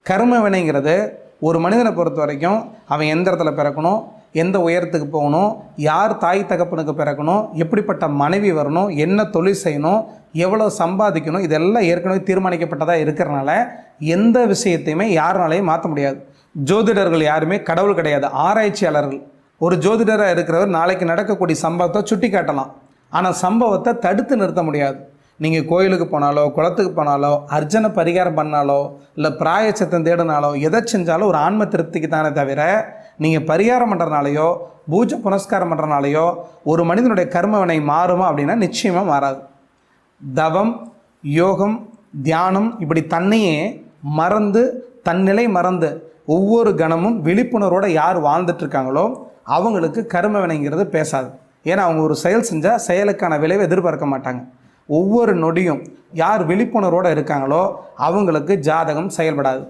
கர்ம வினைங்கிறது ஒரு மனிதனை பொறுத்த வரைக்கும் அவன் எந்த இடத்துல பிறக்கணும், எந்த உயரத்துக்கு போகணும், யார் தாய் தகப்பனுக்கு பிறக்கணும், எப்படிப்பட்ட மனைவி வரணும், என்ன தொழில் செய்யணும், எவ்வளோ சம்பாதிக்கணும், இதெல்லாம் ஏற்கனவே தீர்மானிக்கப்பட்டதாக இருக்கிறனால எந்த விஷயத்தையுமே யாருனாலையும் மாற்ற முடியாது. ஜோதிடர்கள் யாருமே கடவுள் கிடையாது, ஆராய்ச்சியாளர்கள். ஒரு ஜோதிடராக இருக்கிறவர் நாளைக்கு நடக்கக்கூடிய சம்பவத்தை சுட்டி காட்டலாம், ஆனால் சம்பவத்தை தடுத்து நிறுத்த முடியாது. நீங்கள் கோயிலுக்கு போனாலோ, குளத்துக்கு போனாலோ, அர்ச்சனை பரிகாரம் பண்ணாலோ, இல்லை பிராயச்சத்தம் தேடினாலோ, எதை செஞ்சாலும் ஒரு ஆன்ம திருப்திக்கு தானே தவிர நீங்கள் பரிகாரம் பண்ணுறனாலையோ, பூஜை புனஸ்காரம் பண்ணுறனாலையோ ஒரு மனிதனுடைய கர்மவினை மாறுமா அப்படின்னா நிச்சயமாக மாறாது. தவம், யோகம், தியானம் இப்படி தன்னையே மறந்து, தன்னிலை மறந்து ஒவ்வொரு கணமும் விழிப்புணர்வோடு யார் வாழ்ந்துட்டுருக்காங்களோ அவங்களுக்கு கர்ம வினைங்கிறது பேசாது. ஏன்னா அவங்க ஒரு செயல் செஞ்சால் செயலுக்கான விளைவை எதிர்பார்க்க மாட்டாங்க. ஒவ்வொரு நொடியும் யார் விழிப்புணர்வோடு இருக்காங்களோ அவங்களுக்கு ஜாதகம் செயல்படாது.